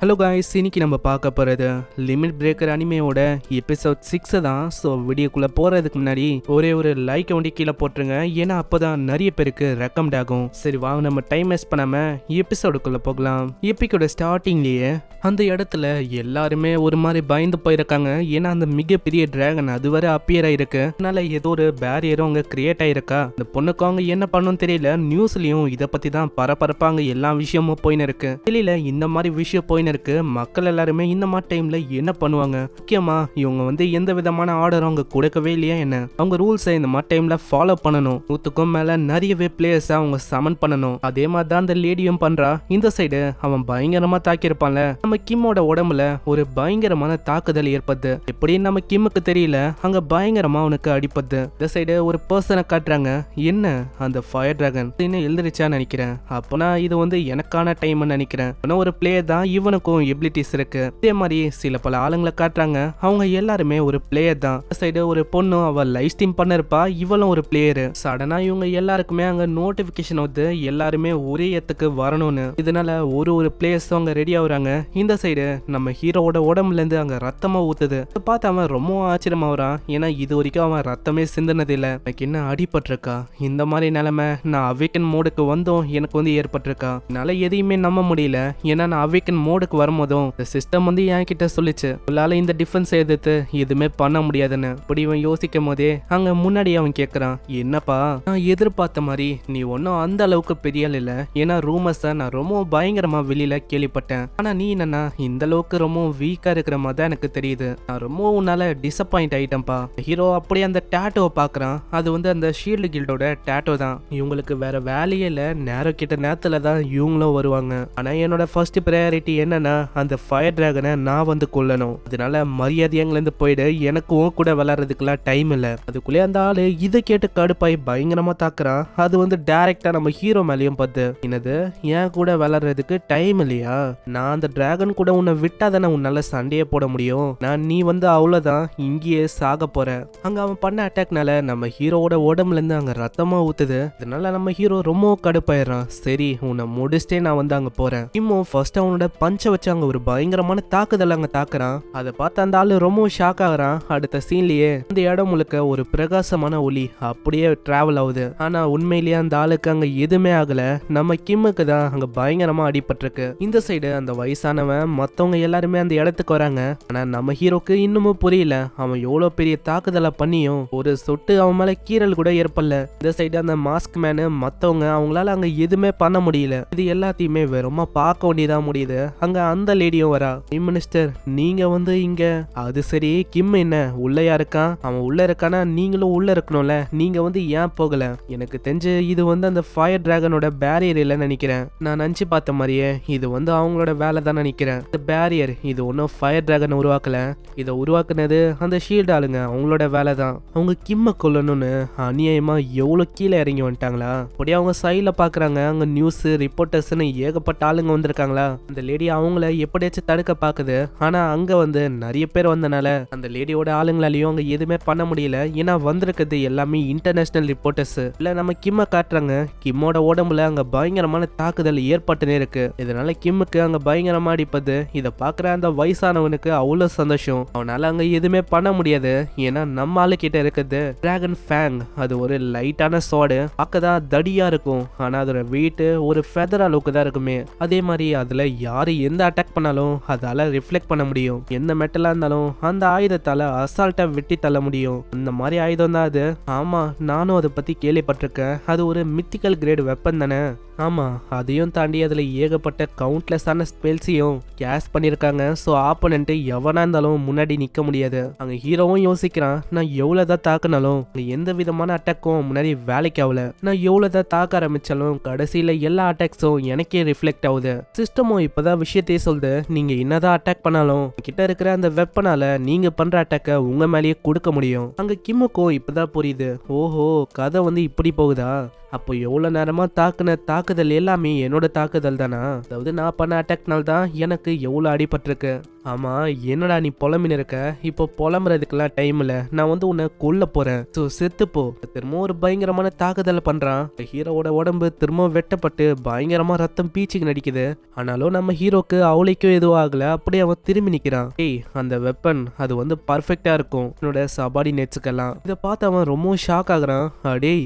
Hello guys, இன்னைக்கு நம்ம பார்க்க போகிறது லிமிட் பிரேக்கர் அனிமையோட எபிசோட் 6 தான். ஸோ வீடியோக்குள்ளே போகிறதுக்கு முன்னாடி ஒரே ஒரு லைக் வண்டி கீழே போட்டுருங்க, ஏன்னா அப்போ தான் நிறைய பேருக்கு ரெக்கமெண்ட் ஆகும். சரி வாங்க, நம்ம டைம் வேஸ்ட் பண்ணாமல் எபிசோடுக்குள்ளே போகலாம். எபிக்கோட ஸ்டார்டிங்லேயே அந்த இடத்துல எல்லாருமே ஒரு மாதிரி பயந்து போயிருக்காங்க. ஏன்னா அந்த மிகப்பெரிய டிராகன் அதுவரை அப்பியர் ஆயிருக்கு. அதனால ஏதோ ஒரு பேரியரும் அங்கே கிரியேட் ஆயிருக்கா. அந்த பொண்ணுக்கு அவங்க என்ன பண்ணணும் தெரியல. நியூஸ்லயும் இதை பற்றி தான் பரபரப்பாங்க எல்லா விஷயமும் போயின்னு இருக்கு. தெரியல இந்த மாதிரி விஷயம் போயின்னு இருக்கு. மக்கள் எல்லாருமே இந்த மாதிரி டைம்ல என்ன பண்ணுவாங்க? முக்கியமா இவங்க எந்த விதமான ஆர்டரும் அவங்க கொடுக்கவே இல்லையா என்ன? அவங்க ரூல்ஸை இந்த மாதிரி டைம்ல ஃபாலோ பண்ணணும். 100க்கும் மேல நிறையவே பிளேயர்ஸ் அவங்க சமன் பண்ணணும். அதே மாதிரி தான் அந்த லேடியும் பண்றா. இந்த சைடு அவன் பயங்கரமா தாக்கியிருப்பான்ல, நம்ம கிம்மோட உடம்புல ஒரு பயங்கரமான தாக்குதல் ஏற்படுது. எப்படின்னு நம்ம கிம்முக்கு தெரியல, அங்க பயங்கரமா அவனுக்கு அடிப்பது. இந்த சைடு ஒரு பர்சனை காட்டுறாங்க. என்ன அந்த ஃபயர் டிராகன் எழுந்திருச்சான்னு நினைக்கிறேன். அப்பனா இது எனக்கான டைம்னு நினைக்கிறேன். ஒரு பிளேயர் தான், இவனுக்கும் எபிலிட்டிஸ் இருக்கு. இதே மாதிரி சில பல ஆளுங்களை காட்டுறாங்க. அவங்க எல்லாருமே ஒரு பிளேயர் தான். சைடு ஒரு பொண்ணு, அவ லைவ் ஸ்ட்ரீம் பண்ணிருப்பா. இவளும் ஒரு பிளேயர். சடனா இவங்க எல்லாருக்குமே அங்க நோட்டிபிகேஷன் வந்து எல்லாருமே ஒரே இடத்துக்கு வரணும்னு. இதனால ஒரு பிளேயர்ஸ் அவங்க ரெடி ஆகுறாங்க. இந்த சைடு நம்ம ஹீரோவோட உடம்புல இருந்து அங்க ரத்தமா ஊத்துது. பார்த்து அவன் ரொம்ப ஆச்சரியமா வரான். ஏன்னா இது வரைக்கும் அவன் ரத்தமே சிந்தினது இல்ல. எனக்கு என்ன அடிபட்டிருக்கா? இந்த மாதிரி நிலைமை நான் அவேக்கன் மோடுக்கு வந்தோம் எனக்கு ஏற்பட்டிருக்கா. என்னால எதையுமே நம்ப முடியல. ஏன்னா நான் அவேக்கன் மோடுக்கு வரும்போதும் இந்த சிஸ்டம் என் கிட்ட சொல்லிச்சு, உங்களால இந்த டிஃபென்ஸ் எதிர்த்து எதுவுமே பண்ண முடியாதுன்னு. இப்படி இவன் யோசிக்கும் போதே அங்க முன்னாடி அவன் கேட்கறான், என்னப்பா நான் எதிர்பார்த்த மாதிரி நீ ஒன்னும் அந்த அளவுக்கு பெரிய ஆள் இல்ல. ஏன்னா ரூமர்ஸை நான் ரொம்ப பயங்கரமா வெளியில கேள்விப்பட்டேன். ஆனா நீ என்னன்னா இந்த அளவுக்கு ரொம்ப வீக்கா இருக்கிற மாதிரி தான் எனக்கு தெரியுது. நான் ரொம்ப உன்னால டிசப்பாயிண்ட் ஆயிட்டேன்ப்பா. ஹீரோ அப்படியே அந்த டேட்டோவை பாக்குறான். அது அந்த ஷீல்டு கில்டோட டேட்டோ தான். இவங்களுக்கு வேற வேலையே இல்ல. நேரம் கிட்ட நேரத்துல தான் இவங்களும் வருவாங்க. ஆனா என்னோட ஃபர்ஸ்ட் ப்ரையாரிட்டி என்னன்னா அந்த ஃபயர் டிராகனை நான் கொல்லணும். அதனால மரியாதை எங்கிலிருந்து போயிடு. எனக்கும் கூட விளையாடுறதுக்குலாம் டைம் இல்ல. அதுக்குள்ளே அந்த ஆளு இதை கேட்டு கடுப்பாய் பயங்கரமா தாக்குறான். அது டைரக்டா நம்ம ஹீரோ மேலேயும் பார்த்து, என்னது ஏன் கூட விளையாடுறதுக்கு டைம் இல்லையா? நான் அந்த டிராகன் கூட உன்னை விட்டா தானே உன்னால சண்டையே போட முடியும். நீ அவ்வளவுதான், இங்கேயே சாக போற. அங்க அவன் பண்ண அட்டாக்னால நம்ம ஹீரோவோட உடம்புல இருந்து அங்க ரத்தமா ஊத்துது. அதனால நம்ம ஹீரோ ரொம்ப கடுப்பாயிடுறான். சரி உன்னை முடிச்சுட்டே நான் அங்க போறேன். இன்னும் ஃபர்ஸ்ட் அவனோட பஞ்ச வச்சு அங்க ஒரு பயங்கரமான தாக்குதல் அங்க தாக்குறான். அதை பார்த்து அந்த ஆளு ரொம்ப ஷாக் ஆகுறான். அடுத்த சீன்லயே அந்த இடம் முழுக்க ஒரு பிரகாசமான ஒளி அப்படியே டிராவல் ஆகுது. ஆனா உண்மையிலேயே அந்த ஆளுக்கு அங்க எதுவுமே ஆகல. நம்ம கிம்முக்கு தான் அங்க பயங்கரமா அடிபட்டிருக்கு. இந்த சைடு அந்த வயசானவன் மத்தவங்க எல்லாருமே அந்த இடத்துக்கு வராங்க. ஆனா நம்ம ஹீரோக்கு இன்னமும் புரியல, அவன் எவ்வளவு பெரிய தாக்குதலை பண்ணியும் ஒரு சொட்டு அவன் மேல கீறல் கூட ஏற்படல. இந்த சைடு அந்த மாஸ்க் மேனு மத்தவங்க அவங்களால அங்க எதுவுமே பண்ண முடியல. இது எல்லாத்தையுமே வெறுமா பார்க்க வேண்டியதா முடியுது. அங்க அந்த லேடியும் வரா. மினிஸ்டர் நீங்க இங்க, அது சரி கிம் என்ன உள்ளயா இருக்கான்? அவன் உள்ள இருக்கானா? நீங்களும் உள்ள இருக்கணும்ல. நீங்க ஏன் போகல? எனக்கு தெரிஞ்சு இது அந்த ஃபயர் டிராகனோட பேரியர் இல்லைன்னு நினைக்கிறேன். நான் நினைச்சு பார்த்த மாதிரியே இது அவங்களோட வேலை தான் நினைக்கிறேன். இந்த பேரியர் இது ஒன்னும் ஃபயர் டிராகன் உருவாக்கல. இதை உருவாக்குனது அந்த ஷீல்டு ஆளுங்க, அவங்களோட வேலை தான். அவங்க கிம்ம கொல்லணும்னு அநியாயமா எவ்வளவு கீழே இறங்கி வந்துட்டாங்களா? அப்படியே அவங்க சைட்ல பாக்குறாங்க. அங்க நியூஸ் ரிப்போர்ட்டர்ஸ்னு ஏகப்பட்ட ஆளுங்க வந்திருக்காங்களா? அந்த லேடி அவங்கள எப்படியாச்சும் தடுக்க பாக்குது. ஆனா அங்க நிறைய பேர் வந்தனால அந்த லேடியோட ஆளுங்களாலையும் அங்க எதுவுமே பண்ண முடியல. ஏன்னா வந்திருக்கிறது எல்லாமே இன்டர்நேஷனல் ரிப்போர்ட்டர்ஸ். இல்ல நம்ம கிம்ம காட்டுறாங்க. கிம்மோட உடம்புல அங்க பயங்கரமான தாக்குதல் ஏற்பட்டுனே இருக்கு. இதனால கிம்முக்கு அங்க பயங்கரமா அடிப்பது. இதை பாக்குற அந்த வயசானவனுக்கு அவ்வளவு சந்தோஷம். அவனால அங்க எதுவுமே பண்ண முடியாது. ஏன்னா நம்ம ஆளு கிட்ட இருக்குது டிராகன் ஃபேங். அது ஒரு லைட்டான சோடு, பார்க்கதான் தடியா இருக்கும். ஆனா அதோட வெயிட் ஒரு ஃபெதர் அளவுக்கு தான் இருக்குமே. அதே மாதிரி அதுல யாரு எந்த அட்டாக் பண்ணாலும் அதால ரிஃப்ளெக்ட் பண்ண முடியும். எந்த மெட்டலா இருந்தாலும் அந்த ஆயுதத்தால அசால்ட்டா வெட்டி தள்ள முடியும். அந்த மாதிரி ஆயுதம் தான் அது. ஆமா, நானும் அதை பத்தி கேள்விப்பட்டிருக்கேன். அது ஒரு மித்திக்கல் கிரேட் வெப்பன் தானே? ஆமா, அதையும் தாண்டி அதுல ஏகப்பட்ட கவுண்ட்லெஸ்ஸான ஸ்பெல்ஸையும் கேஸ் பண்ணிருக்காங்க. ஸோ ஆப்போனன்ட் எவனா இருந்தாலும் முன்னாடி நிக்க முடியாது. அங்க ஹீரோவும் யோசிக்கிறான், நான் எவ்வளவுதான் தாக்குனாலும் எந்த விதமான அட்டாக்கும் முன்னாடி வேலைக்கு ஆகல. நான் எவ்வளவுதான் தாக்க ஆரம்பிச்சாலும் கடைசியில எல்லா அட்டாக்ஸும் எனக்கே ரிஃப்ளெக்ட் ஆகுது. சிஸ்டமும் இப்பதான் விஷயத்தையே சொல்லுது, நீங்க என்னதான் அட்டாக் பண்ணாலும் கிட்ட இருக்கிற அந்த வெப்பனால நீங்க பண்ற அட்டாக்க உங்க மேலேயே கொடுக்க முடியும். அங்க கிம்முக்கும் இப்பதான் புரியுது, ஓஹோ கதை இப்படி போகுதா? அப்போ எவ்வளவு நேரமா தாக்குன தாக்குதல் எல்லாமே என்னோட தாக்குதல் தானா? அதாவது நான் பண்ண அட்டாக்னால தான் எனக்கு எவ்வளவு அடிபட்டிருக்கு. ஆமா, என்னடா நீ புலம்பின்னு இருக்க? இப்போ புலம்புறதுக்கெல்லாம் டைம் இல்ல, நான் வந்து உன்னை கொல்ல போறேன், சோ செத்துப்போ. திரும்ப ஒரு பயங்கரமான தாக்குதல் பண்றான். ஹீரோவோட உடம்பு திரும்ப வெட்டப்பட்டு பயங்கரமா ரத்தம் பீச்சிக்கு நடிக்குது. ஆனாலும் நம்ம ஹீரோக்கு அவளைக்கும் எதுவும் ஆகல. அப்படியே அவன் திரும்பி நிக்கிறான். ஏய், அந்த வெப்பன் அது வந்து பர்ஃபெக்டா இருக்கும் என்னோட சபார்டினேட்ஸ்க்கெல்லாம். இதை பார்த்து அவன் ரொம்ப ஷாக் ஆகுறான். அடேய்,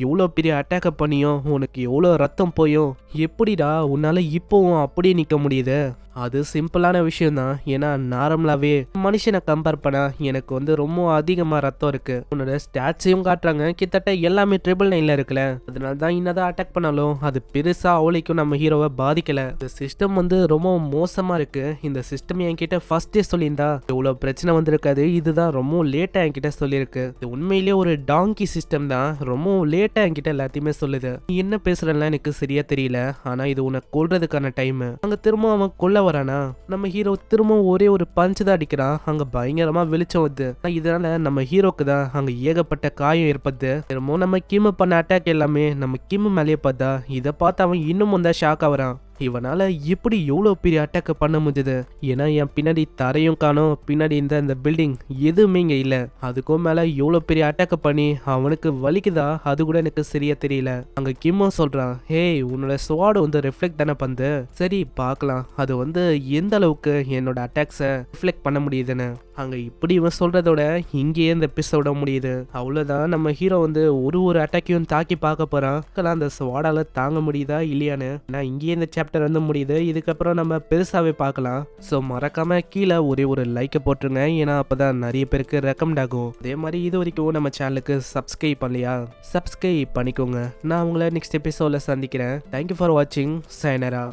இவ்வளோ பெரிய அட்டாக் பண்ணியும் உனக்கு எவ்வளோ ரத்தம் போயும் எப்படிடா உன்னால இப்போவும் அப்படியே நிக்க முடியுது? அது சிம்பிளான விஷயம் தான். ஏன்னா நார்மலாவே மனுஷனை கம்பேர் பண்ணா எனக்கு வந்து ரொம்ப அதிகமா ரத்தம் இருக்கு. உன்னோட ஸ்டாட்ஸையும் காட்டுறாங்க, கிட்டத்தட்ட எல்லாமே 999 இருக்குல்ல. அதனால தான் என்னதான் அட்டாக் பண்ணாலும் அது பெருசா அவளைக்கும் நம்ம ஹீரோவை பாதிக்கல. இந்த சிஸ்டம் வந்து ரொம்ப மோசமா இருக்கு. இந்த சிஸ்டம் என்கிட்ட ஃபர்ஸ்டே சொல்லியிருந்தா இவ்வளவு பிரச்சனை வந்திருக்காது. இதுதான் ரொம்ப லேட்டா என்கிட்ட சொல்லியிருக்கு. இது உண்மையிலேயே ஒரு டாங்கி சிஸ்டம் தான். ரொம்ப லேட்டா என்கிட்ட எல்லாத்தையுமே சொல்லுது. நீ என்ன பேசுறேன்னா எனக்கு சரியா தெரியல. ஆனா இது உன்னை கொல்றதுக்கான டைம். அங்க திரும்ப அவன் கொல்ல வரானா, நம்ம ஹீரோ திரும்ப ஒரே ஒரு பஞ்ச் தான் அடிக்கிறான். அங்க பயங்கரமா வெளிச்சம் வருது. இதனால நம்ம ஹீரோக்கு தான் அங்க ஏகப்பட்ட காயம் ஏற்படுது. திரும்ப நம்ம கிம் பண்ண அட்டாக் எல்லாமே நம்ம கிம் மேலேயே பார்த்தா இதை பார்த்து அவன் இன்னும் தான் ஷாக் ஆகுறான். இவனால எப்படி எவ்வளவு பெரிய அட்டாக் பண்ண முடிஞ்சது? ஏன்னா என் பின்னாடி தரையும் காணும், பின்னாடி இந்த பில்டிங் எதுவுமே இங்க இல்ல. அதுக்கும் மேல எவ்வளவு பெரிய அட்டாக் பண்ணி அவனுக்கு வலிக்குதா அது கூட எனக்கு சரியா தெரியல. அங்க கிம்மும் சொல்றான், ஹேய், உன்னோட ஸ்வாட் வந்து ரிஃப்ளெக்ட் தானே பண்ணுது, சரி பார்க்கலாம் அது வந்து எந்த அளவுக்கு என்னோட அட்டாக்ஸை ரிஃப்ளெக்ட் பண்ண முடியுதுன்னு. அங்க இப்படி இவன் சொல்றதோட இங்கேயே இந்த எபிசோட முடியுது. அவ்வளவுதான், நம்ம ஹீரோ வந்து ஒரு அட்டாக்கையும் தாக்கி பார்க்க போறான். அந்த ஸ்வாடால தாங்க முடியுதா இல்லையான்னு. நான் இங்கேயே இந்த சாப்டர் வந்து முடியுது. இதுக்கப்புறம் நம்ம பெருசாவே பார்க்கலாம். ஸோ மறக்காம கீழே ஒரு லைக்கை போட்டுருங்க. ஏன்னா அப்பதான் நிறைய பேருக்கு ரெக்கமெண்ட் ஆகும். அதே மாதிரி இது வரைக்கும் நம்ம சேனலுக்கு சப்ஸ்கிரைப் பண்ணலையா, சப்ஸ்கிரைப் பண்ணிக்கோங்க. நான் உங்களை நெக்ஸ்ட் எபிசோட்ல சந்திக்கிறேன். தேங்க்யூ ஃபார் வாட்சிங். சைனரா.